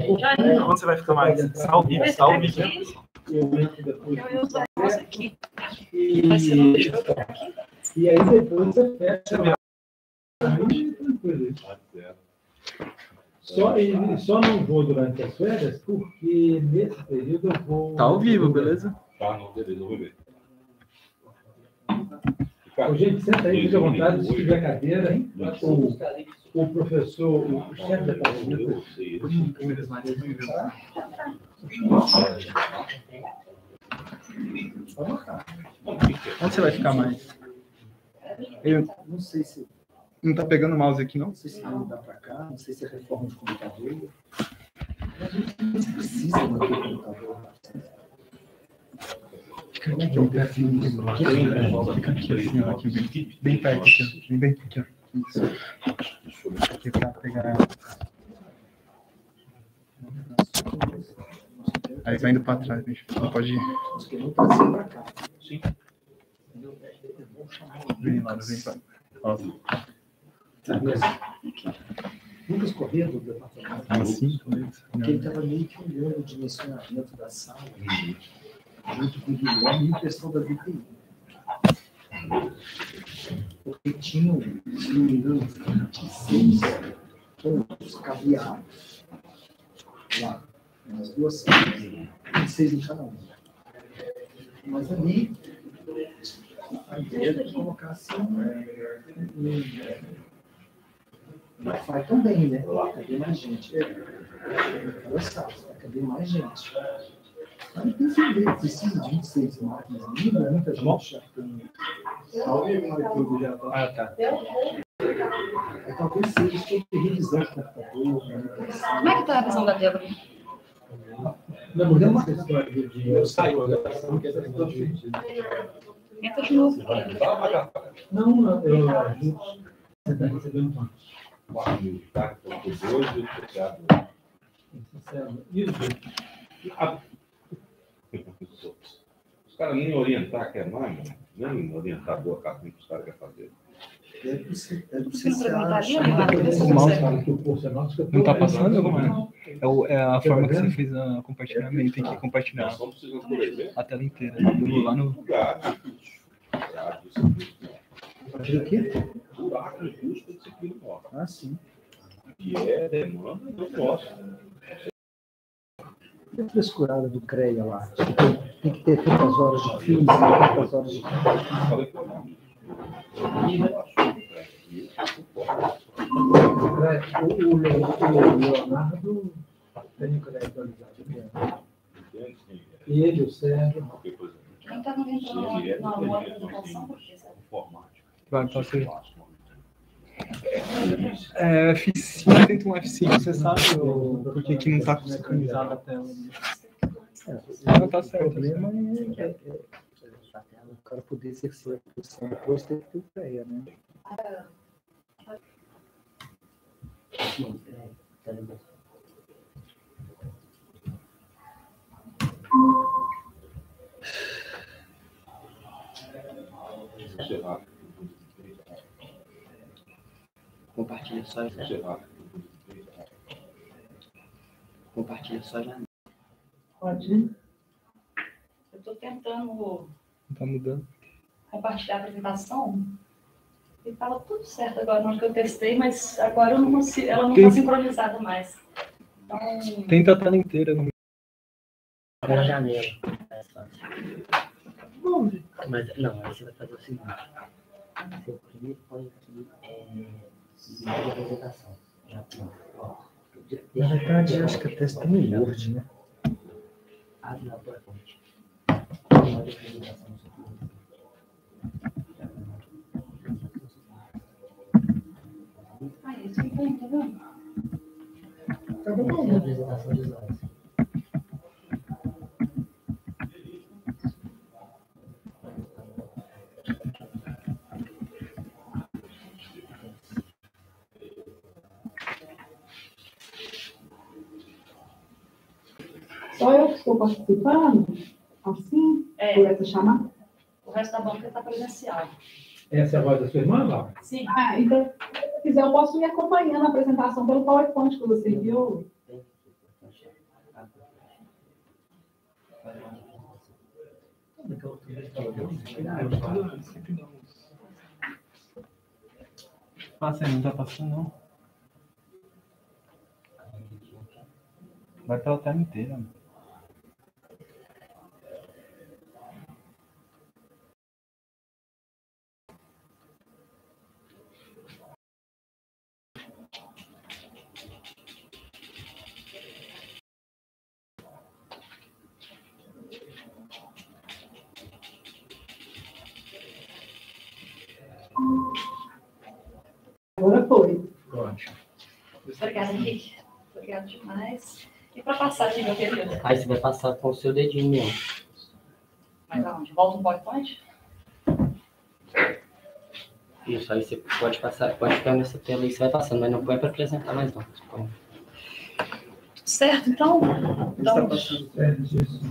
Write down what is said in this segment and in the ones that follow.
Onde você vai ficar mais? Está ao vivo, está ao vivo. Eu uso essa aqui. E aí depois você fecha. Aí tranquilo. Só não vou durante as férias, porque nesse período eu vou. Tá ao vivo, beleza? Tá, não, beleza, eu vou ver. Ô, gente, senta aí, fica à vontade, se tiver cadeira, hein? O professor, o chefe da departamento. Onde você vai ficar mais? Eu Não sei se. não tá pegando o mouse aqui, não? Não sei se vai mudar para cá, não sei se é reforma de computador. A gente não precisa manter o computador. Fica aqui, ó, pertinho do lado. Fica aqui, assim, ó, aqui, bem perto aqui, ó. Bem aqui, ó. Isso. Aqui pra pegar. Aí vai indo pra trás, bicho. Não pode ir. Nós queremos trazer para cá. Sim. Vem lá, vem pra. Ó. Lucas Corrêa do departamento. Assim, Porque ele estava meio que olhando o dimensionamento da sala, junto com o Guilherme e o pessoal da DTI. Porque tinham, se não me engano, 26 pontos cabeados lá, nas duas salas, 26 em cada um. Mas ali, a ideia é colocar assim vai também, né? Cadê mais gente? Cadê mais gente? Mas tem que ver, precisa de 26 máquinas ainda, muita gente já tem. Ah, tá. Talvez seja sobre revisão do computador. Como é que tá a visão da Débora? Não mudamos essa história de saiu a gravação, que é essa história de. Entra de novo. Não, eu. Você está recebendo quantos? 4.000 de carga, por 2 e o fechado. Os caras nem orientar quer mais, mano. Nem orientar boa carrinha que os caras querem fazer. O mouse não tá passando, não é? É a forma que você fez a compartilhamento. Tem que compartilhar Nós estamos precisando, por exemplo, a tela inteira. Lá no. Compartilha o quê? Buraco no custo desse aqui no nosso. Ah, sim. Que é demanda do nosso. E a frescurada do CREA lá? Tem que ter tantas horas de física, tantas horas de. Falei que eu não. O Leonardo tem que atualizar. E ele, o Sérgio. Quem tá no livro na apresentação? Vai, passa aí. F5, tenta um F5, você sabe por que que não tá sincronizada a tela? Não tá certo. O problema é o cara poder exercer a função depois ter que ter o CREA, né? Compartilha só já. Compartilha só já. Pode ir. Eu tô tentando Tá mudando. compartilhar a apresentação e tava tudo certo agora, na hora que eu testei, mas agora eu não consigo, ela não tá sincronizada mais. Então, Tenta a tela inteira. Na janela. Mas não, aí você vai fazer o seguinte. Você primeiro põe aqui a apresentação. Já pronto. Ó. Na verdade, acho que até está no Word, né? Abre a PowerPoint. Olha a apresentação. isso que tem, tá vendo? Tá Essa é a bom. apresentação de slides. Só eu que estou participando, assim, por essa chamada? O resto da banca está presencial. Essa é a voz da sua irmã, Laura? Sim. Ah, então, se quiser, eu posso ir acompanhando a apresentação pelo PowerPoint que você viu. Passa aí, não tá passando não. Vai pela tela inteira, mano. Agora foi. Obrigada, Henrique. Obrigada demais. E para passar aqui, meu querido? Aí você vai passar com o seu dedinho mesmo. Mas aonde? Volta no PowerPoint? Isso, aí você pode passar, pode ficar nessa tela aí, você vai passando, mas não põe para apresentar mais não. Põe. Certo, então. Está passando perto disso.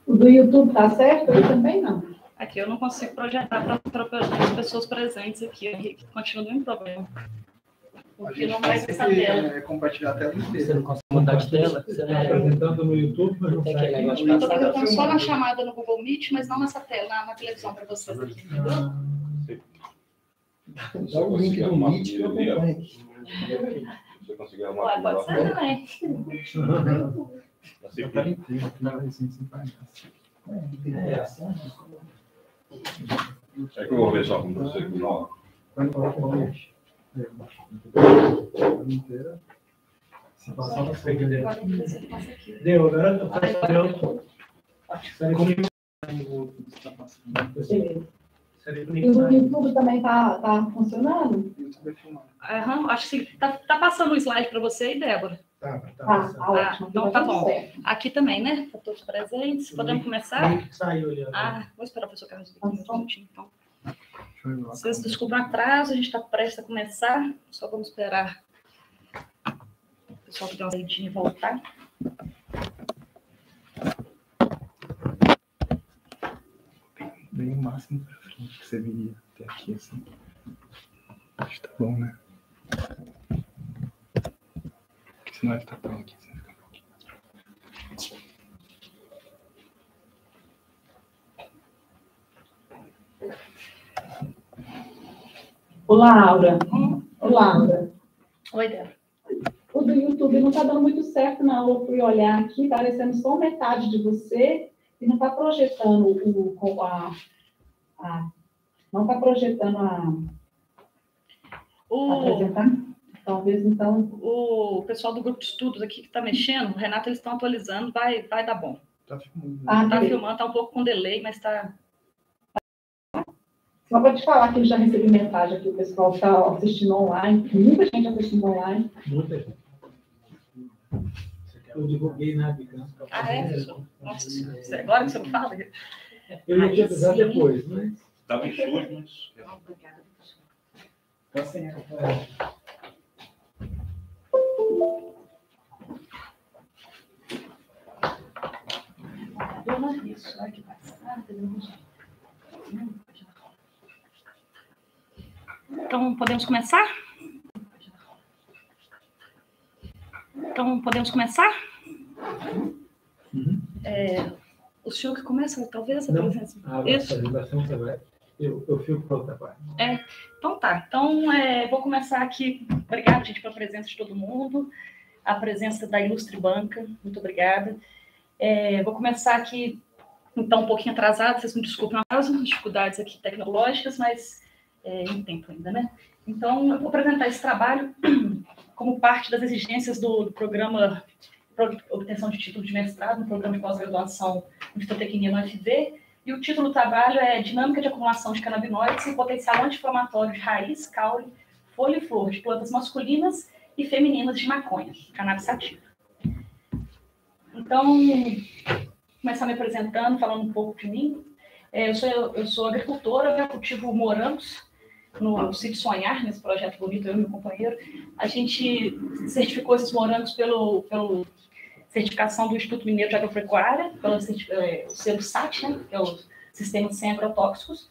O do YouTube tá certo? Eu também não. Aqui eu não consigo projetar para as pessoas presentes aqui. Henrique, continua o mesmo problema. Porque não vai ser essa tela. Compartilhar a tela Você inteira. não consegue mudar de tela? Você não Apresentando no YouTube, mas não tem aquele sai. negócio de Eu estou passar. apresentando só na chamada no Google Meet, mas não nessa tela, na televisão para vocês aqui. Dá o link do Meet que eu acompanho aqui. Você conseguir arrumar Pode tudo ser lá? também. A tela inteira, aqui na assim, sem palhaço. É que eu vou ver só com você aqui, não. Vai falar com a gente. Inteira. Se passar, não sei. Agora você passa aqui. Deu, agora eu faço eu. Está passando. Beleza. Seria E o bonito. YouTube também tá funcionando? YouTube vai filmar. Aham, acho que tá passando o slide para você aí, Débora. Tá Tá ótimo. então tá bom. Aqui também, né? Para todos presentes. Podemos começar? Saiu ali. Vou esperar o professor Carlos aqui um minutinho, então. Deixa eu ir lá. Vocês desculpem o atraso, a gente está prestes a começar. Só vamos esperar o pessoal que deu uma saidinha e voltar. Bem o máximo pra frente que você viria até aqui, assim. Acho que tá bom, né? Porque senão vai ficar tão aqui, você vai ficar um pouquinho mais pra frente. Olá, Laura. Olá, Laura. Oi, Débora. O do YouTube não tá dando muito certo, não. Eu fui olhar aqui, tá parecendo só metade de você e não tá projetando não tá projetando apresentar. Talvez, então... O pessoal do grupo de estudos aqui que está mexendo, o Renato, eles estão atualizando, vai dar bom. Tá filmando. Ah, Tá beleza. filmando, tá um pouco com delay, mas tá... Só para te falar que eu já recebi mensagem aqui, o pessoal está assistindo online, muita gente assistindo online. Muita gente. Eu divulguei na Bicam. Professor? Nossa senhora, agora que você não fala? Eu ia te avisar depois, mas... Estava em sujo, mas... Obrigada. Tá sem Isso, olha que bacana. Então, podemos começar? O senhor que começa, talvez? Não. Isso. A apresentação você vai... Eu fico para outra parte. Então tá. Então, vou começar aqui. Obrigada, gente, pela presença de todo mundo. A presença da ilustre banca. Muito obrigada. Vou começar aqui, então, um pouquinho atrasado. Vocês me desculpem as dificuldades aqui tecnológicas, mas em tempo ainda, né? Então, eu vou apresentar esse trabalho como parte das exigências do programa de obtenção de título de mestrado, no programa de pós-graduação em fitotecnia no UFV. E o título do trabalho é Dinâmica de acumulação de canabinoides e potencial anti-inflamatório de raiz, caule, folha e flor de plantas masculinas e femininas de maconha, cannabis sativa. Então, vou começar me apresentando, falando um pouco de mim. Eu sou agricultora, eu cultivo morangos no Sítio Sonhar, nesse projeto bonito, eu e meu companheiro. A gente certificou esses morangos pelo certificação do Instituto Mineiro de Agropecuária, pelo selo SAT, né, que é o Sistema de Sem Agrotóxicos.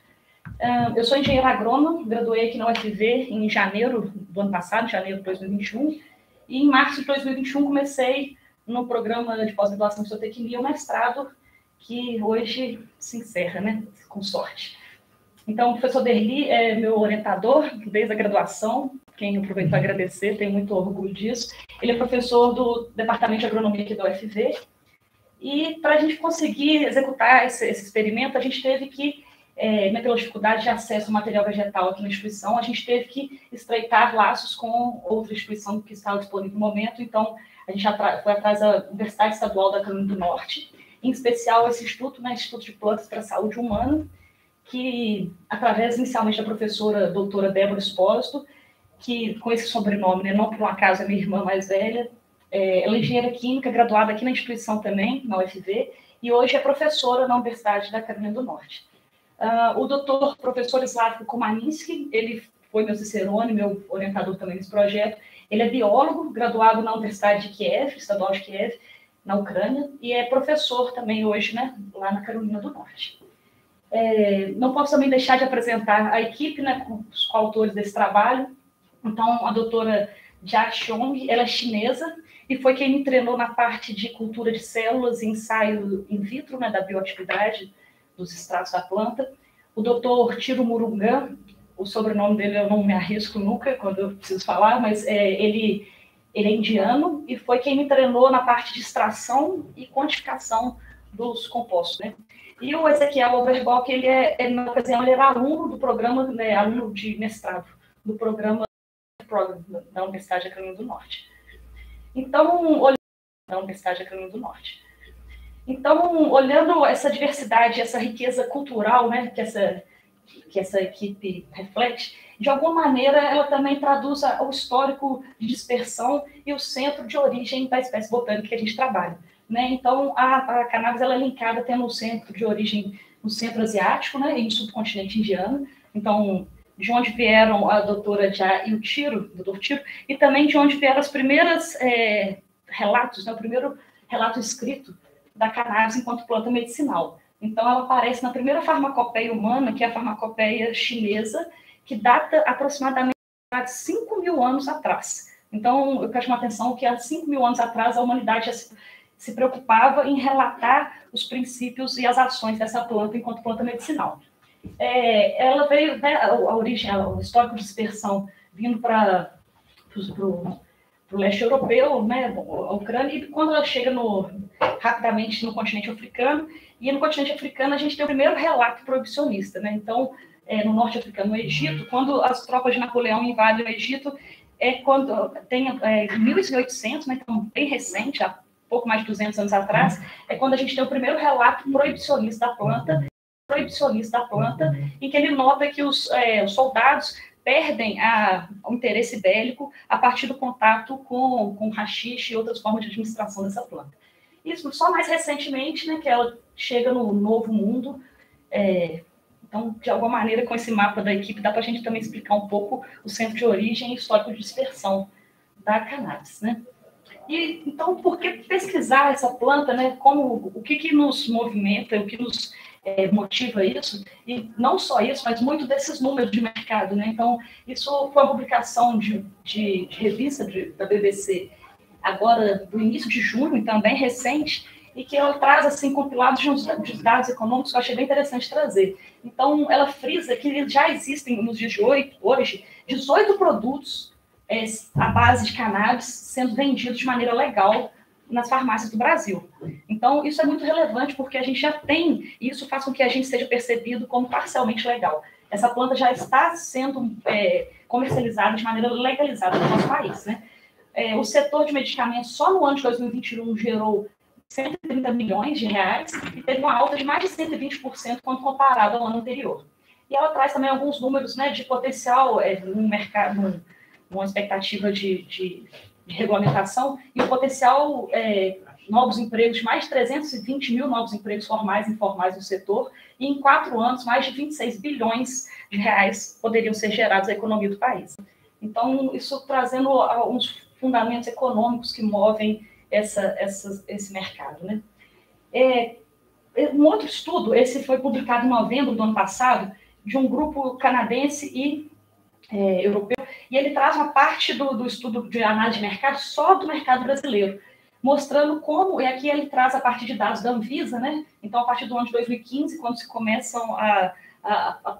Eu sou engenheira agrônoma, graduei aqui na UFV em janeiro do ano passado, janeiro de 2021, e em março de 2021 comecei no programa de pós-graduação em fitotecnia, o mestrado que hoje se encerra, né, com sorte. Então, o professor Derli é meu orientador desde a graduação, quem aproveitou a agradecer, tenho muito orgulho disso. Ele é professor do Departamento de Agronomia aqui da UFV, e para a gente conseguir executar esse experimento, a gente teve que, pela dificuldade de acesso ao material vegetal aqui na instituição, a gente teve que estreitar laços com outra instituição que estava disponível no momento. Então, a gente foi atrás da Universidade Estadual da Carolina do Norte, em especial esse instituto, né, Instituto de Plantas para a Saúde Humana, que, através inicialmente da professora doutora Débora Espósito, que com esse sobrenome, né, não por um acaso é minha irmã mais velha, ela é engenheira química, graduada aqui na instituição também, na UFV, e hoje é professora na Universidade da Carolina do Norte. O doutor professor Slavko Komaninski, ele foi meu cicerone, meu orientador também nesse projeto. Ele é biólogo, graduado na Universidade de Kiev, estadual de Kiev, na Ucrânia, e é professor também hoje, né, lá na Carolina do Norte. Não posso também deixar de apresentar a equipe, né, com os coautores desse trabalho. Então, a doutora Jia Xiong, ela é chinesa, e foi quem me treinou na parte de cultura de células e ensaio in vitro, né, da bioatividade dos extratos da planta. O doutor Tiro Murungan, o sobrenome dele eu não me arrisco nunca quando eu preciso falar, mas ele é indiano e foi quem me treinou na parte de extração e quantificação dos compostos, né? E o Ezequiel Overbock, na ocasião, ele era aluno do programa, né, aluno de mestrado, do programa da Universidade da Carolina do Norte. Então, olhando essa diversidade, essa riqueza cultural, né, que essa equipe reflete, de alguma maneira ela também traduz o histórico de dispersão e o centro de origem da espécie botânica que a gente trabalha, né? Então, a cannabis ela é linkada tendo um centro de origem no centro asiático, né, e no subcontinente indiano. Então, de onde vieram a doutora Jia e o doutor Tiro, e também de onde vieram os primeiros relatos, né, o primeiro relato escrito da cannabis enquanto planta medicinal. Então, ela aparece na primeira farmacopeia humana, que é a farmacopeia chinesa, que data aproximadamente de 5.000 anos atrás. Então, eu quero chamar a atenção que há 5.000 anos atrás a humanidade já se preocupava em relatar os princípios e as ações dessa planta enquanto planta medicinal. Ela veio, né, a origem, o histórico de dispersão vindo para o leste europeu, né, a Ucrânia, e quando ela chega rapidamente no continente africano, e no continente africano a gente tem o primeiro relato proibicionista, né? Então, no norte africano, no Egito, quando as tropas de Napoleão invadem o Egito, quando tem 1800, né, então bem recente, há pouco mais de 200 anos atrás, é quando a gente tem o primeiro relato proibicionista da planta, em que ele nota que os soldados perdem o interesse bélico a partir do contato com haxixe e outras formas de administração dessa planta. Isso só mais recentemente, né, que ela chega no Novo Mundo. Então, de alguma maneira, com esse mapa da equipe, dá para a gente também explicar um pouco o centro de origem e histórico de dispersão da cannabis, né? E, então, por que pesquisar essa planta, né? O que nos movimenta, o que nos motiva isso? E não só isso, mas muito desses números de mercado, né? Então, isso foi uma publicação de revista da BBC, agora do início de junho, então bem recente, e que ela traz, assim, compilados de dados econômicos que eu achei bem interessante trazer. Então, ela frisa que já existem, nos dias de hoje, 18 produtos à base de cannabis sendo vendidos de maneira legal nas farmácias do Brasil. Então, isso é muito relevante, porque a gente já tem, e isso faz com que a gente seja percebido como parcialmente legal. Essa planta já está sendo comercializada de maneira legalizada no nosso país, né? O setor de medicamentos, só no ano de 2021, gerou 130 milhões de reais e teve uma alta de mais de 120% quando comparado ao ano anterior. E ela traz também alguns números, né, de potencial no mercado, uma expectativa de regulamentação e o potencial novos empregos, mais de 320 mil novos empregos formais e informais no setor, e em 4 anos, mais de 26 bilhões de reais poderiam ser gerados à economia do país. Então, isso trazendo alguns fundamentos econômicos que movem esse mercado, né? Um outro estudo, esse foi publicado em novembro do ano passado, de um grupo canadense e europeu, e ele traz uma parte do estudo de análise de mercado só do mercado brasileiro. mostrando como, e aqui ele traz a partir de dados da Anvisa, né? Então, a partir do ano de 2015, quando se começam a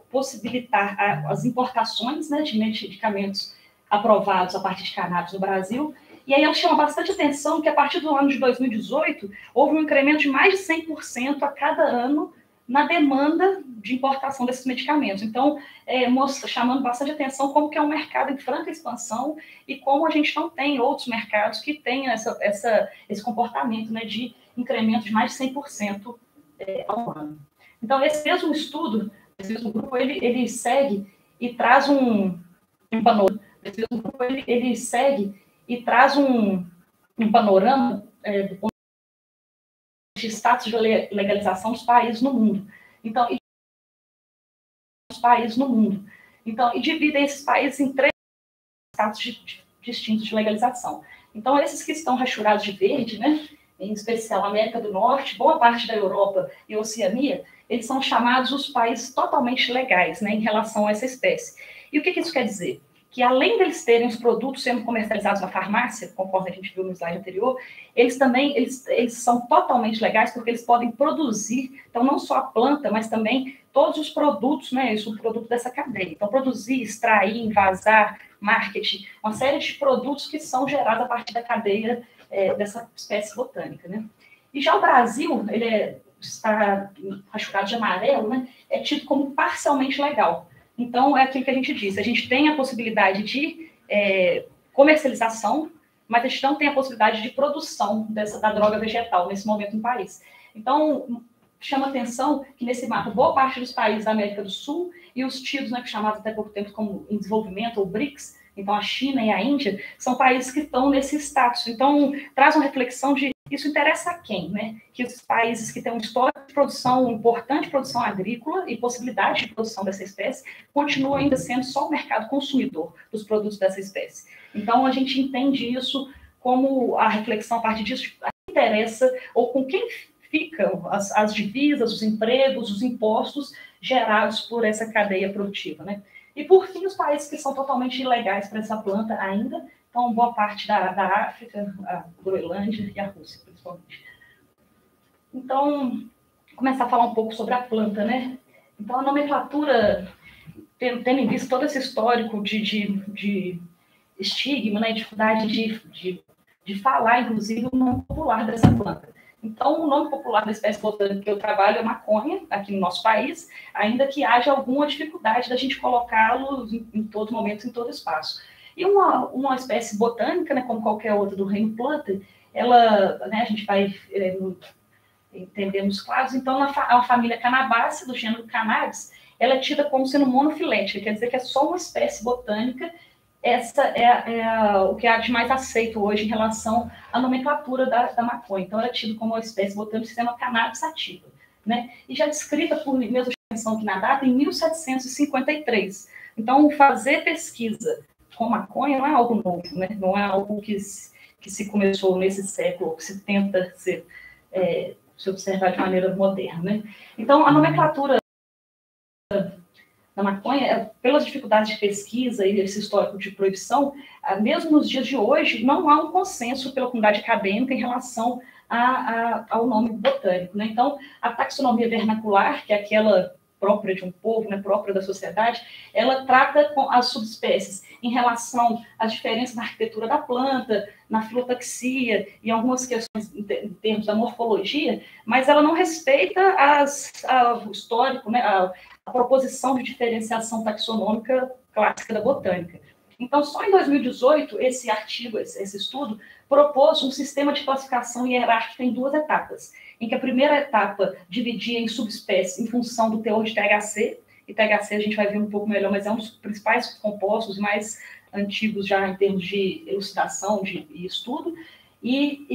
possibilitar as importações, né, de medicamentos aprovados a partir de cannabis no Brasil. E aí ele chama bastante atenção que a partir do ano de 2018 houve um incremento de mais de 100% a cada ano na demanda de importação desses medicamentos. Então, chamando bastante atenção como que é um mercado em franca expansão e como a gente não tem outros mercados que tenham esse comportamento, né, de incremento de mais de 100% ao ano. Então, esse mesmo estudo, esse mesmo grupo, ele segue e traz um panorama. Esse mesmo grupo, ele segue e traz um panorama do ponto de status de legalização dos países no mundo. Então, e divide esses países em 3 status distintos de legalização. Então, esses que estão rachurados de verde, né, em especial a América do Norte, boa parte da Europa e Oceania, eles são chamados os países totalmente legais, né, em relação a essa espécie. E o que isso quer dizer? Que além deles terem os produtos sendo comercializados na farmácia, conforme a gente viu no slide anterior, eles também eles são totalmente legais porque eles podem produzir, então não só a planta, mas também todos os produtos, né, isso é o produto dessa cadeia. Então produzir, extrair, envasar, marketing, uma série de produtos que são gerados a partir da cadeia dessa espécie botânica, né? E já o Brasil, ele está rachurado de amarelo, né, é tido como parcialmente legal. Então, é aquilo que a gente disse, a gente tem a possibilidade de comercialização, mas a gente não tem a possibilidade de produção da droga vegetal nesse momento no país. Então, chama atenção que nesse mapa, boa parte dos países da América do Sul e os tidos, né, que chamados até pouco tempo como em desenvolvimento, ou BRICS, então a China e a Índia, são países que estão nesse status. Então, traz uma reflexão de isso interessa a quem, né? Que os países que têm um histórico de produção, importante produção agrícola e possibilidade de produção dessa espécie, continuam ainda sendo só o mercado consumidor dos produtos dessa espécie. Então, a gente entende isso como a reflexão a partir disso, a quem interessa ou com quem ficam as divisas, os empregos, os impostos gerados por essa cadeia produtiva, né? E, por fim, os países que são totalmente ilegais para essa planta ainda, então, boa parte da África, a Groenlândia e a Rússia, principalmente. Então, começar a falar um pouco sobre a planta, né? Então, a nomenclatura, tendo em vista todo esse histórico de estigma, né, dificuldade de falar, inclusive, o nome popular dessa planta. Então, o nome popular da espécie botânica que eu trabalho é maconha, aqui no nosso país, ainda que haja alguma dificuldade da gente colocá-los em todo momento, em todo espaço. E uma espécie botânica, né, como qualquer outra do reino planta, ela, né, a gente vai entender nos quadros, então a família Cannabácea, do gênero Cannabis, ela é tida como sendo monofilética, quer dizer que é só uma espécie botânica. Essa é o que há de mais aceito hoje em relação à nomenclatura da maconha. Então, ela é tida como uma espécie botânica do sistema cannabis sativa, né? E já descrita por mesma extensão que na data, em 1753. Então, fazer pesquisa com maconha não é algo novo, né? Não é algo que se começou nesse século, que se tenta se observar de maneira moderna, né? Então, a nomenclatura da maconha, pelas dificuldades de pesquisa e esse histórico de proibição, mesmo nos dias de hoje, não há um consenso pela comunidade acadêmica em relação ao nome botânico, né? Então, a taxonomia vernacular, que é aquela própria de um povo, né, própria da sociedade, ela trata com as subespécies em relação às diferenças na arquitetura da planta, na filotaxia e algumas questões em termos da morfologia, mas ela não respeita o histórico, né, a proposição de diferenciação taxonômica clássica da botânica. Então, só em 2018, esse artigo, esse estudo, propôs um sistema de classificação hierárquica em 2 etapas, em que a primeira etapa dividia em subespécies em função do teor de THC, e THC a gente vai ver um pouco melhor, mas é um dos principais compostos mais antigos já em termos de elucidação e estudo, e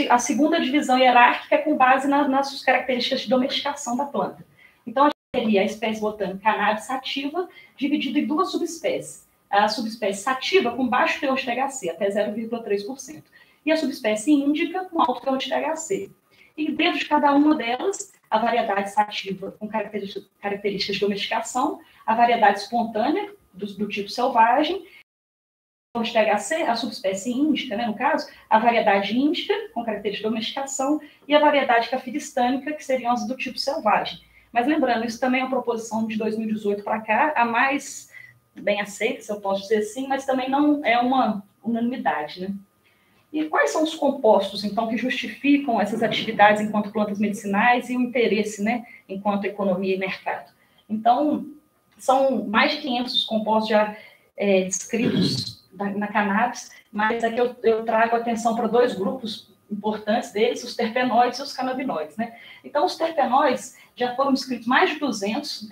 a segunda divisão hierárquica é com base nas características de domesticação da planta. Então, a gente teria a espécie botânica cannabis sativa, dividida em 2 subespécies. A subespécie sativa com baixo teor de THC, até 0,3%, e a subespécie índica com alto teor de THC. E dentro de cada uma delas, a variedade sativa com características de domesticação, a variedade espontânea, do tipo selvagem, de THC, a subespécie índica, né, no caso, a variedade índica, com característica de domesticação, e a variedade cafiristânica, que seriam as do tipo selvagem. Mas lembrando, isso também é uma proposição de 2018 para cá, a mais bem aceita, se eu posso dizer assim, mas também não é uma unanimidade, né? E quais são os compostos, então, que justificam essas atividades enquanto plantas medicinais e o interesse, né, enquanto economia e mercado? Então, são mais de 500 compostos já descritos na cannabis, mas aqui eu trago atenção para dois grupos importantes deles, os terpenoides e os canabinoides, né? Então, os terpenoides já foram descritos mais de 200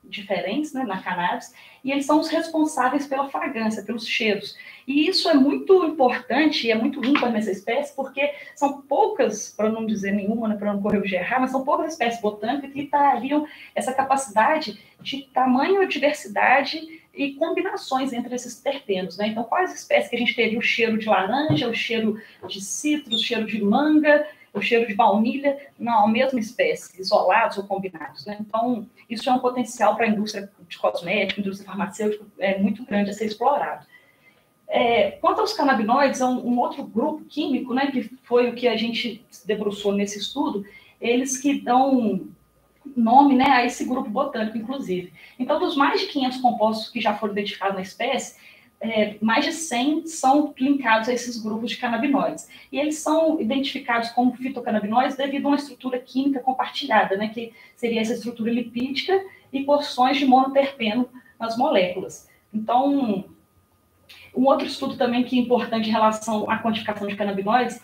diferentes, né, na cannabis, e eles são os responsáveis pela fragrância, pelos cheiros. E isso é muito importante e é muito ímpar nessa espécie, porque são poucas, para não dizer nenhuma, né, para não correr o errar, mas são poucas espécies botânicas que teriam essa capacidade de tamanho, diversidade e combinações entre esses terpenos, né? Então, quais espécies que a gente teria o cheiro de laranja, o cheiro de citros, o cheiro de manga, o cheiro de baunilha, não, a mesma espécie, isolados ou combinados, né? Então, isso é um potencial para a indústria de cosmética, indústria farmacêutica, muito grande a ser explorado. Quanto aos canabinoides, é um outro grupo químico, né, que foi o que a gente se debruçou nesse estudo, eles que dão nome, né, a esse grupo botânico, inclusive. Então, dos mais de 500 compostos que já foram identificados na espécie, mais de 100 são linkados a esses grupos de canabinoides. E eles são identificados como fitocannabinoides devido a uma estrutura química compartilhada, né, que seria essa estrutura lipídica e porções de monoterpeno nas moléculas. Então, um outro estudo também que é importante em relação à quantificação de canabinoides,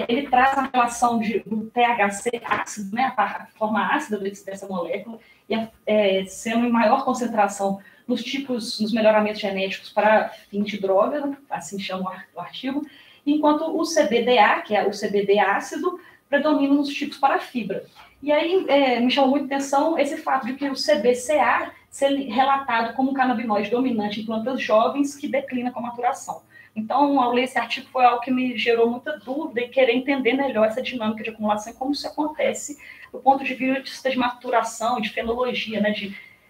ele traz a relação do THC ácido, né, a forma ácida dessa molécula, e sendo em maior concentração nos melhoramentos genéticos para fim de droga, assim chama o artigo, enquanto o CBDA, que é o CBD ácido, predomina nos tipos para fibra. E aí me chamou muita atenção esse fato de que o CBCA ser relatado como um canabinoide dominante em plantas jovens que declina com a maturação. Então, ao ler esse artigo, foi algo que me gerou muita dúvida e querer entender melhor essa dinâmica de acumulação e como isso acontece do ponto de vista de maturação, de fenologia, né,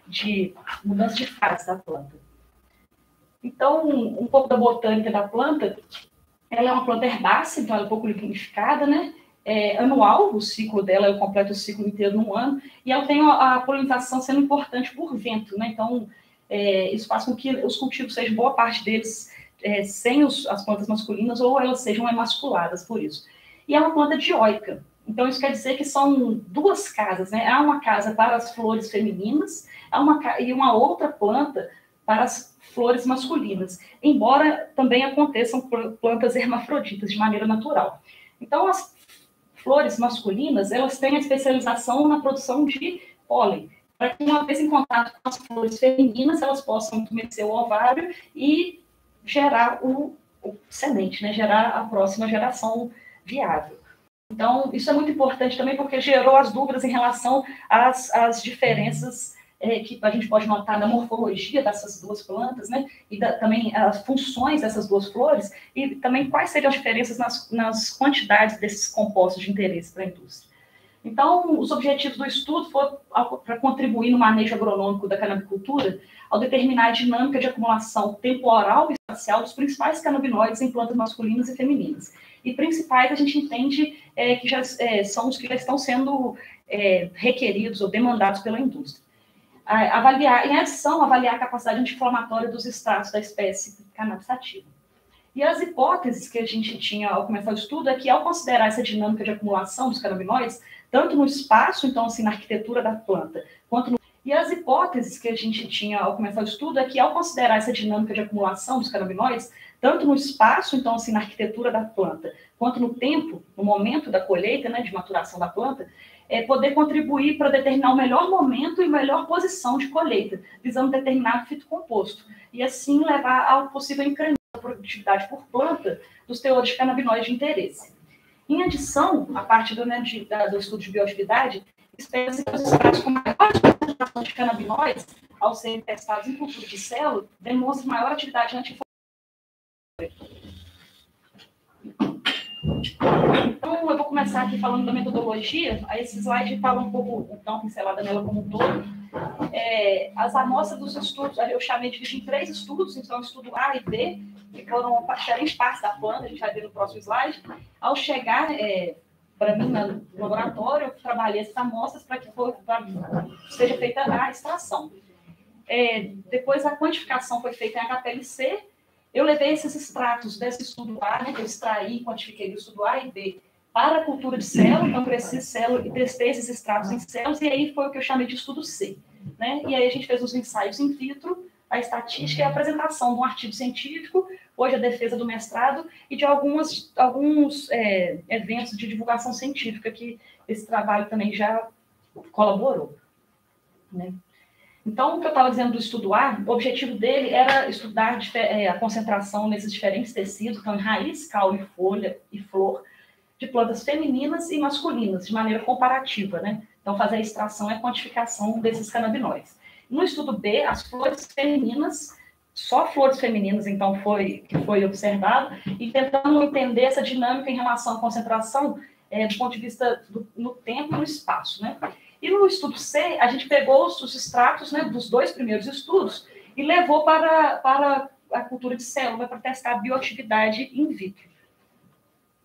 de mudança de fase da planta. Então, um pouco da botânica da planta, ela é uma planta herbácea, então ela é pouco liquidificada, né? Anual, o ciclo dela, eu completo o ciclo inteiro num ano, e ela tem a polinização sendo importante por vento, né? Então, isso faz com que os cultivos sejam, boa parte deles, sem as plantas masculinas, ou elas sejam emasculadas por isso. E é uma planta dioica, então isso quer dizer que são duas casas, né? Há uma casa para as flores femininas, e uma outra planta para as flores masculinas, embora também aconteçam plantas hermafroditas de maneira natural. Então, as flores masculinas, elas têm a especialização na produção de pólen, para que, uma vez em contato com as flores femininas, elas possam entumescer o ovário e gerar o semente, né? Gerar a próxima geração viável. Então, isso é muito importante também, porque gerou as dúvidas em relação às diferenças que a gente pode notar na morfologia dessas duas plantas, né? E também as funções dessas duas flores, e também quais seriam as diferenças nas quantidades desses compostos de interesse para a indústria. Então, os objetivos do estudo foram para contribuir no manejo agronômico da canabicultura, ao determinar a dinâmica de acumulação temporal e espacial dos principais canabinoides em plantas masculinas e femininas. E principais, a gente entende que já são os que já estão sendo requeridos ou demandados pela indústria. Em adição, avaliar a capacidade anti-inflamatória dos extratos da espécie cannabis sativa. E as hipóteses que a gente tinha ao começar o estudo é que, ao considerar essa dinâmica de acumulação dos canabinoides, tanto no espaço, então, assim, na arquitetura da planta, quanto no... E as hipóteses que a gente tinha ao começar o estudo é que, ao considerar essa dinâmica de acumulação dos canabinoides, tanto no espaço, então, assim, na arquitetura da planta, quanto no tempo, no momento da colheita, né, de maturação da planta, poder contribuir para determinar o melhor momento e melhor posição de colheita, visando determinado fitocomposto, e assim levar ao possível incremento da produtividade por planta dos teores de canabinoides de interesse. Em adição, a parte do estudo de bioatividade, espera-se que os extratos com maior concentração de canabinoides, ao serem testados em cultura de célula, demonstrem maior atividade anti-inflamatória. Então, eu vou começar aqui falando da metodologia. Esse slide fala um pouco, então, pincelada nela como um todo. As amostras dos estudos, eu chamei de dividir em 3 estudos, então, o estudo A e B, que foram diferentes partes da planta, a gente vai ver no próximo slide. Ao chegar para mim no laboratório, eu trabalhei essas amostras para que seja feita a extração. Depois a quantificação foi feita em HPLC. Eu levei esses extratos desse estudo A, né, que eu extraí e quantifiquei do estudo A e B, para a cultura de célula, então cresci célula e testei esses extratos em células, e aí foi o que eu chamei de estudo C. Né? E aí a gente fez os ensaios in vitro, a estatística e a apresentação de um artigo científico, hoje a defesa do mestrado, e de alguns eventos de divulgação científica, que esse trabalho também já colaborou. Né? Então, o que eu estava dizendo do estudo A, o objetivo dele era estudar a concentração nesses diferentes tecidos, então em raiz, caule, folha e flor, de plantas femininas e masculinas, de maneira comparativa, né? Então, fazer a extração e a quantificação desses canabinoides. No estudo B, as flores femininas, só flores femininas, então, que foi observado, e tentando entender essa dinâmica em relação à concentração do ponto de vista no tempo e no espaço, né? E no estudo C, a gente pegou os extratos, né, dos 2 primeiros estudos e levou para a cultura de célula para testar a bioatividade in vitro.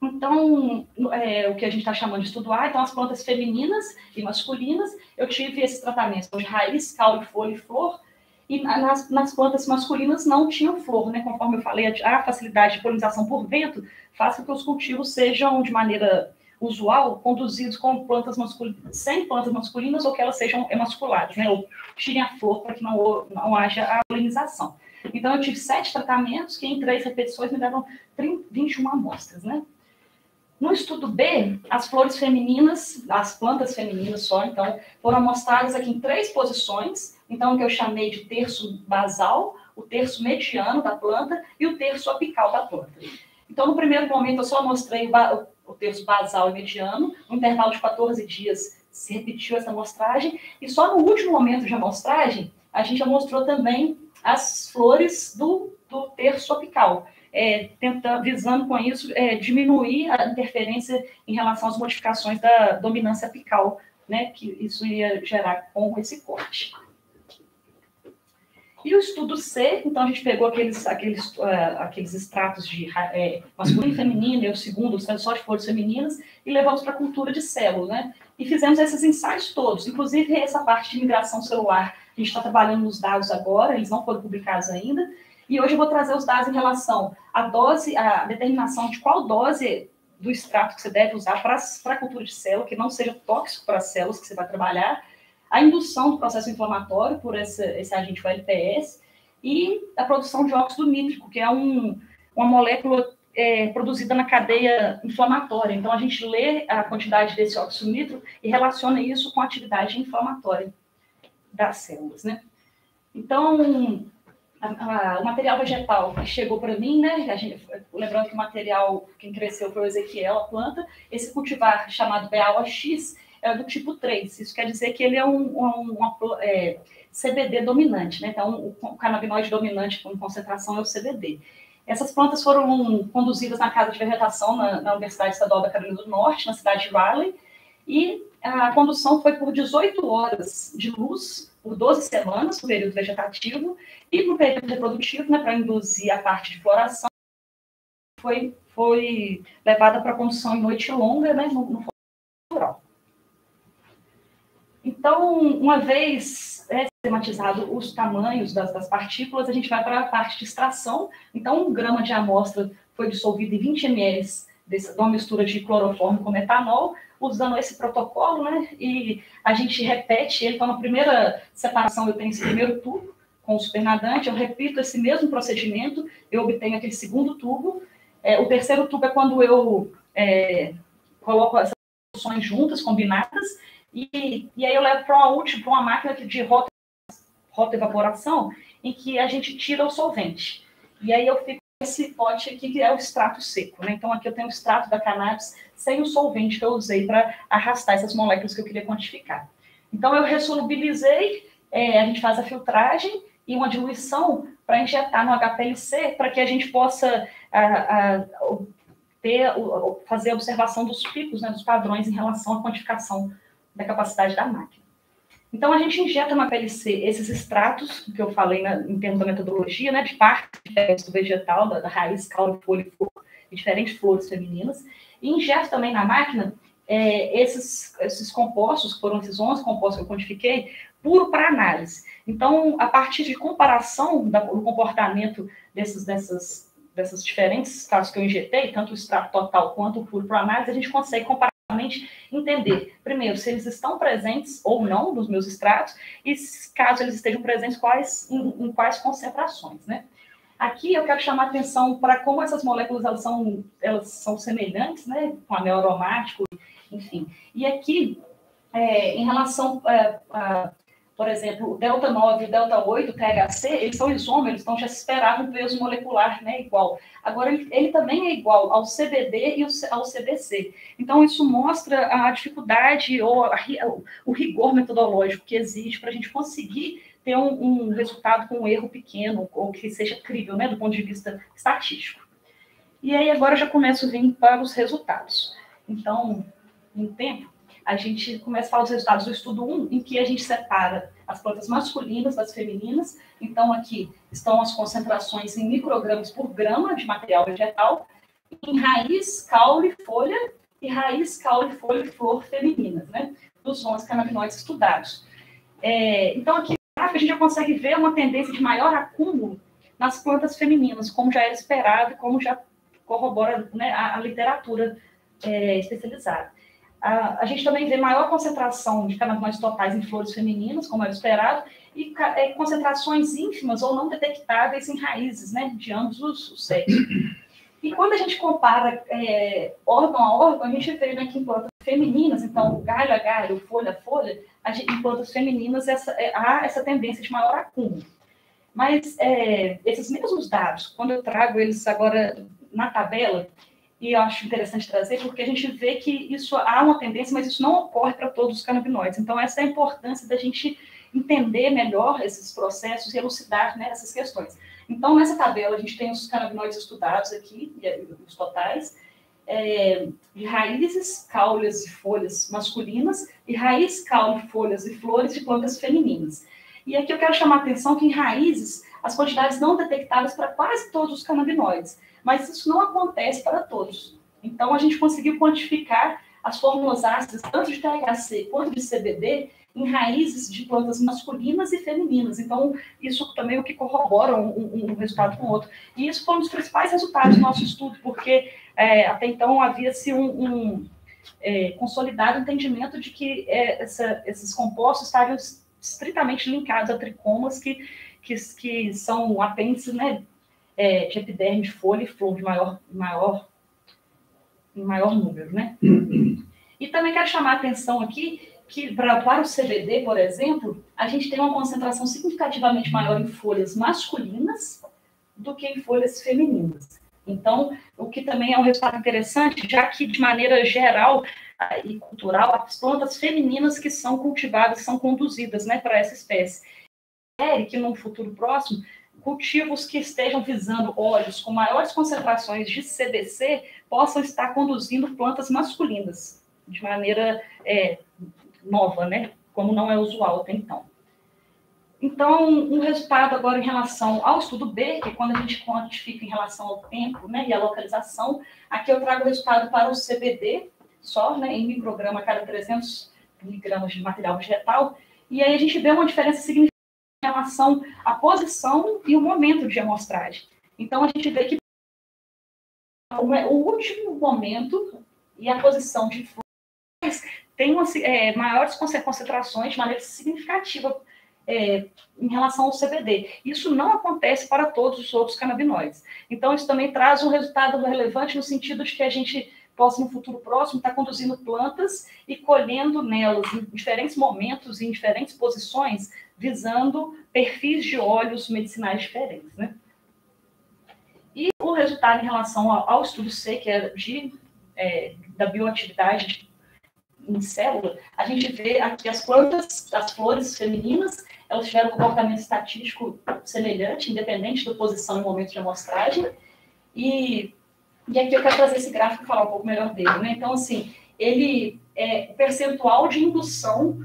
Então, o que a gente está chamando de estudo A, então as plantas femininas e masculinas, eu tive esses tratamentos de raiz, caule, folha e flor, e nas plantas masculinas não tinham flor, né? Conforme eu falei, a facilidade de polinização por vento faz com que os cultivos sejam, de maneira usual, conduzidos com plantas masculinas, sem plantas masculinas, ou que elas sejam emasculadas, né? Ou tirem a flor para que não haja a polinização. Então, eu tive 7 tratamentos, que em 3 repetições me deram 21 amostras, né? No estudo B, as flores femininas, as plantas femininas só, então, foram amostradas aqui em 3 posições, então, o que eu chamei de terço basal, o terço mediano da planta e o terço apical da planta. Então, no primeiro momento, eu só mostrei o terço basal e mediano, no intervalo de 14 dias se repetiu essa amostragem, e só no último momento de amostragem, a gente já mostrou também as flores do terço apical, visando com isso diminuir a interferência em relação às modificações da dominância apical, né, que isso ia gerar com esse corte. E o estudo C, então a gente pegou aqueles extratos de masculino e feminino, e o segundo só de flores femininas, e levamos para a cultura de células, né? E fizemos esses ensaios todos, inclusive essa parte de migração celular, a gente está trabalhando nos dados agora, eles não foram publicados ainda, e hoje eu vou trazer os dados em relação à dose, à determinação de qual dose do extrato que você deve usar para a cultura de célula, que não seja tóxico para as células que você vai trabalhar, a indução do processo inflamatório por esse agente LPS e a produção de óxido nítrico, que é uma molécula produzida na cadeia inflamatória. Então, a gente lê a quantidade desse óxido nítrico e relaciona isso com a atividade inflamatória das células, né? Então, o material vegetal que chegou para mim, né? Lembrando que o material, quem cresceu foi o Ezequiel, a planta, esse cultivar chamado BAOX, é do tipo 3, isso quer dizer que ele é CBD dominante, né? Então, o canabinoide dominante com concentração é o CBD. Essas plantas foram conduzidas na Casa de Vegetação na Universidade Estadual da Carolina do Norte, na cidade de Raleigh, e a condução foi por 18 horas de luz, por 12 semanas, no período vegetativo, e no período reprodutivo, né, para induzir a parte de floração, foi levada para a condução em noite longa, né, no rural. Então, uma vez sistematizado os tamanhos das partículas, a gente vai para a parte de extração. Então, 1 grama de amostra foi dissolvido em 20 ml de uma mistura de cloroformo com metanol, usando esse protocolo, né? E a gente repete ele. Então, na primeira separação, eu tenho esse primeiro tubo com o supernadante, eu repito esse mesmo procedimento, eu obtenho aquele segundo tubo. O terceiro tubo é quando eu coloco essas soluções juntas, combinadas, e aí eu levo para uma máquina de rotoevaporação, em que a gente tira o solvente. E aí eu fico com esse pote aqui, que é o extrato seco, né? Então, aqui eu tenho o extrato da cannabis sem o solvente que eu usei para arrastar essas moléculas que eu queria quantificar. Então, eu ressolubilizei, a gente faz a filtragem e uma diluição para injetar no HPLC, para que a gente possa fazer a observação dos picos, né, dos padrões em relação à quantificação da capacidade da máquina. Então, a gente injeta na PLC esses extratos, que eu falei em termos da metodologia, né, de partes diferentes do vegetal, da raiz, caule, folha e flor, de diferentes flores femininas, e injeto também na máquina esses compostos, que foram esses 11 compostos que eu quantifiquei, puro para análise. Então, a partir de comparação do comportamento dessas diferentes extratos que eu injetei, tanto o extrato total quanto o puro para análise, a gente consegue comparativamente entender, primeiro, se eles estão presentes ou não nos meus extratos, e caso eles estejam presentes, em quais concentrações, né? Aqui eu quero chamar a atenção para como essas moléculas elas são semelhantes, né, com anel aromático, enfim. E aqui, em relação por exemplo, o delta 9 e o delta 8, o THC, eles são isômeros, então já se esperava um peso molecular, né, igual. Agora, ele também é igual ao CBD e ao CBC. Então, isso mostra a dificuldade ou o rigor metodológico que existe para a gente conseguir ter um resultado com um erro pequeno, ou que seja crível, né, do ponto de vista estatístico. E aí, agora eu já começo a vir para os resultados. Então, em tempo, a gente começa a falar dos resultados do estudo 1, em que a gente separa as plantas masculinas das femininas. Então, aqui estão as concentrações em microgramas por grama de material vegetal, em raiz, caule, folha, e raiz, caule, folha e flor femininas, né? Dos 11 canabinoides estudados. Então, aqui no gráfico, a gente já consegue ver uma tendência de maior acúmulo nas plantas femininas, como já era esperado, como já corrobora, né, a literatura especializada. A gente também vê maior concentração de canabinoides totais em flores femininas, como era esperado, e concentrações ínfimas ou não detectáveis em raízes, né, de ambos os sexos. E quando a gente compara órgão a órgão, a gente vê, né, que em plantas femininas, então galho a galho, folha a folha, em plantas femininas há essa tendência de maior acúmulo. Mas esses mesmos dados, quando eu trago eles agora na tabela, e eu acho interessante trazer, porque a gente vê que isso há uma tendência, mas isso não ocorre para todos os canabinoides. Então, essa é a importância da gente entender melhor esses processos e elucidar, né, essas questões. Então, nessa tabela, a gente tem os canabinoides estudados aqui, os totais, de raízes, caules e folhas masculinas, e raiz, caule, folhas e flores de plantas femininas. E aqui eu quero chamar a atenção que em raízes, as quantidades não detectadas para quase todos os canabinoides, mas isso não acontece para todos. Então, a gente conseguiu quantificar as fórmulas ácidas, tanto de THC quanto de CBD, em raízes de plantas masculinas e femininas. Então, isso também é o que corrobora um resultado com o outro. E isso foi um dos principais resultados do nosso estudo, porque até então havia-se consolidado entendimento de que esses compostos estavam estritamente linkados a tricomas que são apêndices, né, de epiderme, de folha e flor de maior número, né? E também quero chamar a atenção aqui que para o CBD, por exemplo, a gente tem uma concentração significativamente maior em folhas masculinas do que em folhas femininas. Então, o que também é um resultado interessante, já que, de maneira geral e cultural, as plantas femininas que são cultivadas, são conduzidas, né, para essa espécie. Que, num futuro próximo, cultivos que estejam visando óleos com maiores concentrações de CBC possam estar conduzindo plantas masculinas de maneira nova, né? Como não é usual até então. Então, um resultado agora em relação ao estudo B, que é quando a gente quantifica em relação ao tempo, né, e a localização, aqui eu trago o resultado para o CBD, só, né, em micrograma a cada 300 miligramas de material vegetal, e aí a gente vê uma diferença significativa em relação à posição e o momento de amostragem. Então, a gente vê que o último momento e a posição de flores tem maiores concentrações de maneira significativa em relação ao CBD. Isso não acontece para todos os outros canabinoides. Então, isso também traz um resultado relevante no sentido de que a gente possa, no futuro próximo, estar conduzindo plantas e colhendo nelas em diferentes momentos e em diferentes posições, visando perfis de óleos medicinais diferentes, né? E o resultado em relação ao estudo C, que é da bioatividade em célula, a gente vê aqui as plantas, as flores femininas, elas tiveram um comportamento estatístico semelhante, independente da posição e momento de amostragem. E aqui eu quero trazer esse gráfico e falar um pouco melhor dele, né? Então, assim, o percentual de indução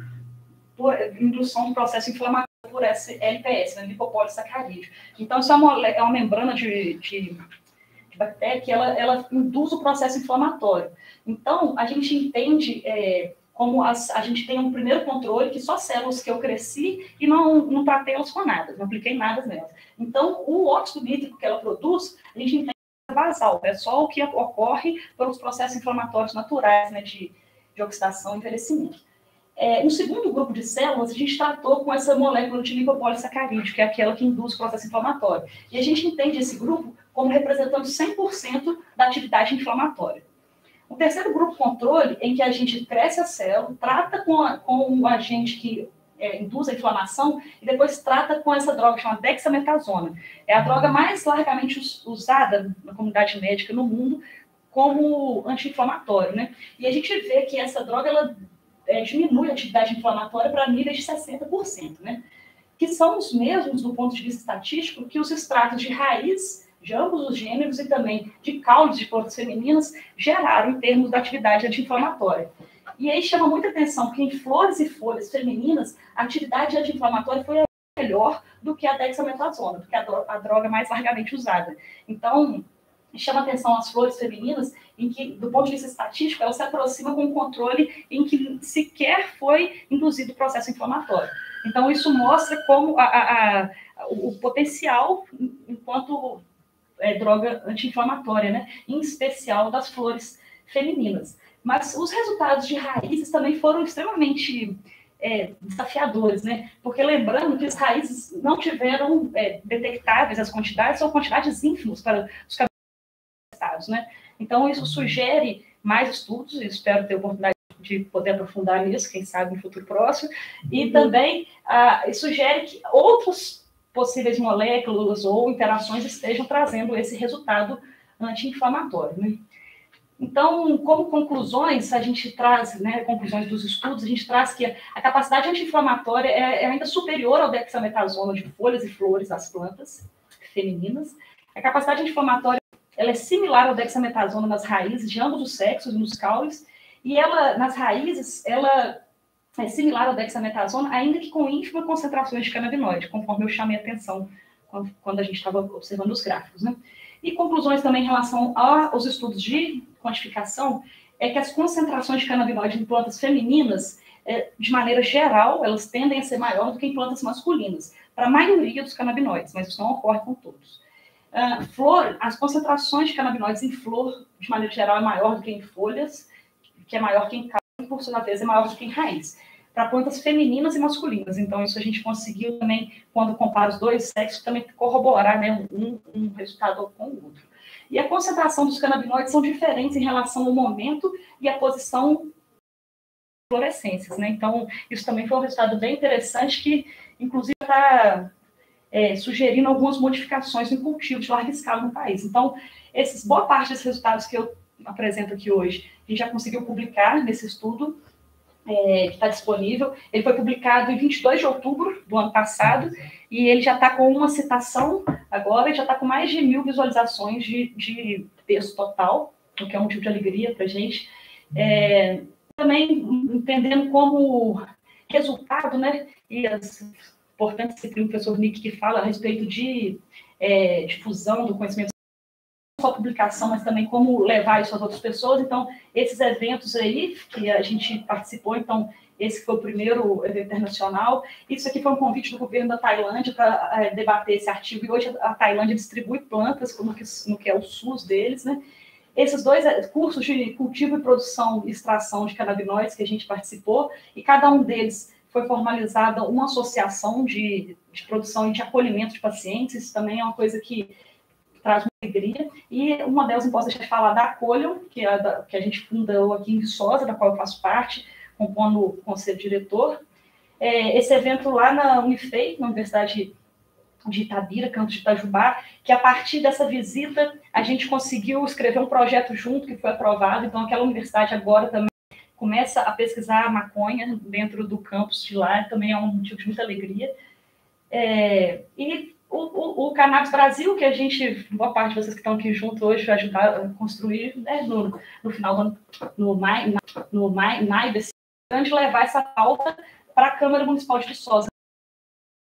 por indução do processo inflamatório por esse LPS, né, lipopolissacarídeo. Então, isso é uma membrana de bactéria que ela induz o processo inflamatório. Então, a gente entende como a gente tem um primeiro controle, que só células que eu cresci e não tratei elas com nada, não apliquei nada nelas. Então, o óxido nítrico que ela produz, a gente entende que é basal, é só o que ocorre pelos processos inflamatórios naturais, né, de oxidação e envelhecimento. No segundo grupo de células, a gente tratou com essa molécula de lipopolissacarídeo, que é aquela que induz o processo inflamatório. E a gente entende esse grupo como representando 100% da atividade inflamatória. O terceiro grupo controle, em que a gente cresce a célula, trata com o agente que induz a inflamação e depois trata com essa droga chamada dexametasona. É a droga mais largamente usada na comunidade médica no mundo como anti-inflamatório, né? E a gente vê que essa droga, ela diminui a atividade inflamatória para níveis de 60%, né? Que são os mesmos, do ponto de vista estatístico, que os extratos de raiz de ambos os gêneros e também de caules de plantas femininas geraram em termos da atividade anti-inflamatória. E aí chama muita atenção que em flores e folhas femininas, a atividade anti-inflamatória foi melhor do que a dexametasona, do que a droga mais largamente usada. Então, chama atenção as flores femininas, em que, do ponto de vista estatístico, ela se aproxima com um controle em que sequer foi induzido o processo inflamatório. Então, isso mostra como o potencial enquanto droga anti-inflamatória, né? Em especial das flores femininas. Mas os resultados de raízes também foram extremamente desafiadores, né? Porque lembrando que as raízes não tiveram detectáveis as quantidades, ou quantidades ínfimas para os cabelos testados, né? Então, isso sugere mais estudos, e espero ter a oportunidade de poder aprofundar nisso, quem sabe no futuro próximo, e também sugere que outros possíveis moléculas ou interações estejam trazendo esse resultado anti-inflamatório, né? Então, como conclusões, a gente traz, né, conclusões dos estudos, a gente traz que a capacidade anti-inflamatória é ainda superior ao dexametasona de folhas e flores das plantas femininas. A capacidade anti-inflamatória ela é similar ao dexametasona nas raízes de ambos os sexos e nos caules, e ela, nas raízes, ela é similar ao dexametasona, ainda que com ínfimas concentrações de canabinoide, conforme eu chamei a atenção quando a gente estava observando os gráficos, né? E conclusões também em relação aos estudos de quantificação, é que as concentrações de canabinoide em plantas femininas, de maneira geral, elas tendem a ser maiores do que em plantas masculinas, para a maioria dos canabinoides, mas isso não ocorre com todos. As concentrações de canabinoides em flor, de maneira geral, é maior do que em folhas, que é maior que em caules, e por sua vez é maior do que em raiz, para plantas femininas e masculinas. Então, isso a gente conseguiu também, quando compara os dois sexos, também corroborar, né, um resultado com o outro. E a concentração dos canabinoides são diferentes em relação ao momento e à posição das fluorescências, né? Então, isso também foi um resultado bem interessante que, inclusive, está sugerindo algumas modificações em cultivos de larga escala no país. Então, boa parte desses resultados que eu apresento aqui hoje, a gente já conseguiu publicar nesse estudo, que está disponível. Ele foi publicado em 22 de outubro do ano passado, e ele já está com uma citação agora, e já está com mais de 1.000 visualizações de texto total, o que é um motivo de alegria para a gente. Também entendendo como resultado, né, e as importantes que tem o professor Nick que fala a respeito de difusão do conhecimento, não só publicação, mas também como levar isso às outras pessoas. Então, esses eventos aí que a gente participou, então, esse foi o primeiro evento internacional. Isso aqui foi um convite do governo da Tailândia para debater esse artigo, e hoje a Tailândia distribui plantas no que é o SUS deles, né? Esses dois cursos de cultivo e produção e extração de canabinoides que a gente participou, e cada um deles foi formalizada uma associação de produção e de acolhimento de pacientes. Isso também é uma coisa que traz uma alegria. E uma delas, não posso deixar de falar da Acolham, que a gente fundou aqui em Viçosa, da qual eu faço parte, compondo o conselho diretor. Esse evento lá na Unifei, na Universidade de Itabira, campus de Itajubá, que a partir dessa visita a gente conseguiu escrever um projeto junto que foi aprovado. Então, aquela universidade agora também começa a pesquisar a maconha dentro do campus de lá, também é um motivo de muita alegria. E o Cannabis Brasil, que a gente, boa parte de vocês que estão aqui junto hoje, vai ajudar a construir, né, no final do ano, no maio desse ano, de levar essa pauta para a Câmara Municipal de Viçosa.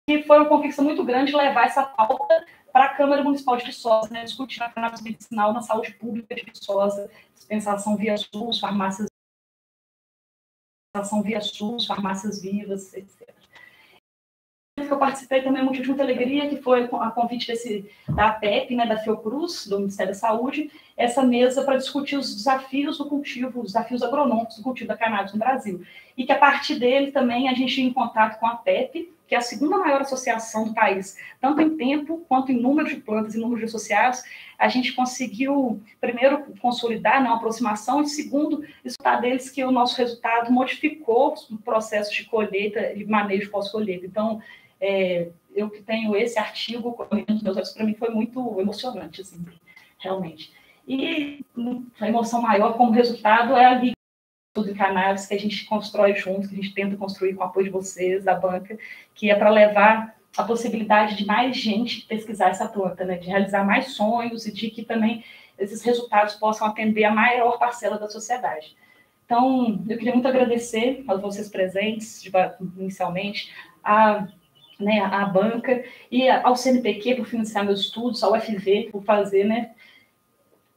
E foi uma conquista muito grande levar essa pauta para a Câmara Municipal de Viçosa, né, discutir a cannabis medicinal na saúde pública de Viçosa, dispensação via SUS, farmácias vivas, etc. Eu participei também muito de muita alegria, que foi a convite da APEP, né, da Fiocruz, do Ministério da Saúde, essa mesa para discutir os desafios do cultivo, os desafios agronômicos do cultivo da cannabis no Brasil. E que a partir dele também a gente ia em contato com a APEP, que é a segunda maior associação do país, tanto em tempo quanto em número de plantas e número de associados. A gente conseguiu, primeiro, consolidar, né, uma aproximação, e segundo, escutar deles que o nosso resultado modificou o processo de colheita e manejo pós-colheita. Então, eu que tenho esse artigo correndo nos meus olhos, para mim foi muito emocionante, assim, realmente. E a emoção maior como resultado é a Liga de Cannabis, que a gente constrói junto, que a gente tenta construir com o apoio de vocês, da banca, que é para levar a possibilidade de mais gente pesquisar essa planta, né, de realizar mais sonhos e de que também esses resultados possam atender a maior parcela da sociedade. Então, eu queria muito agradecer a vocês presentes, inicialmente, a banca e ao CNPq por financiar meus estudos, ao UFV por fazer, né,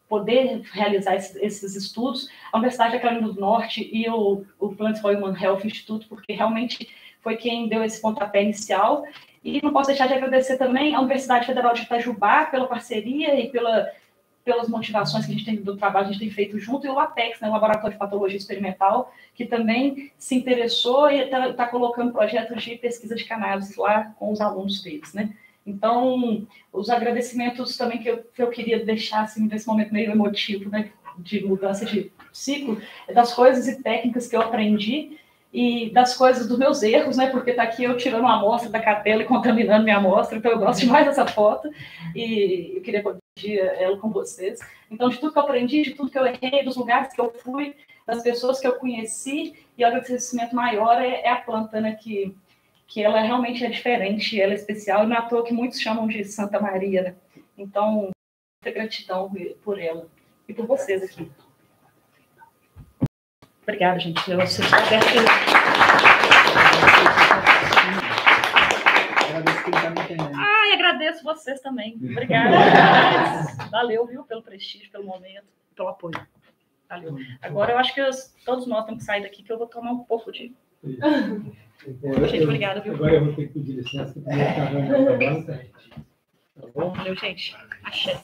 poder realizar esses estudos, a Universidade da Carolina do Norte e o Plants for Human Health Institute, porque realmente foi quem deu esse pontapé inicial. E não posso deixar de agradecer também a Universidade Federal de Itajubá pela parceria e pelas motivações que a gente tem do trabalho que a gente tem feito junto, e o LATEX, né, o Laboratório de Patologia Experimental, que também se interessou e está colocando projetos de pesquisa de cannabis lá com os alunos deles, né? Então, os agradecimentos também que eu queria deixar, assim, nesse momento meio emotivo, né, de mudança de ciclo, das coisas e técnicas que eu aprendi e das coisas dos meus erros, né, porque está aqui eu tirando uma amostra da capela e contaminando minha amostra, então eu gosto demais dessa foto e eu queria dividir ela com vocês. Então, de tudo que eu aprendi, de tudo que eu errei, dos lugares que eu fui, das pessoas que eu conheci, e o agradecimento maior é a planta, né, que ela realmente é diferente, ela é especial, e não é à toa que muitos chamam de Santa Maria, né? Então, muita gratidão por ela e por vocês aqui. Obrigada, gente. Eu sou aberta. E agradeço vocês também. Obrigada. Valeu, viu, pelo prestígio, pelo momento, pelo apoio. Valeu. Agora eu acho que todos nós temos que sair daqui, que eu vou tomar um pouco de... Gente, obrigada, viu? Agora eu vou ter que pedir licença, porque eu vou ficar na banca. Tá bom? Valeu, gente. Axé.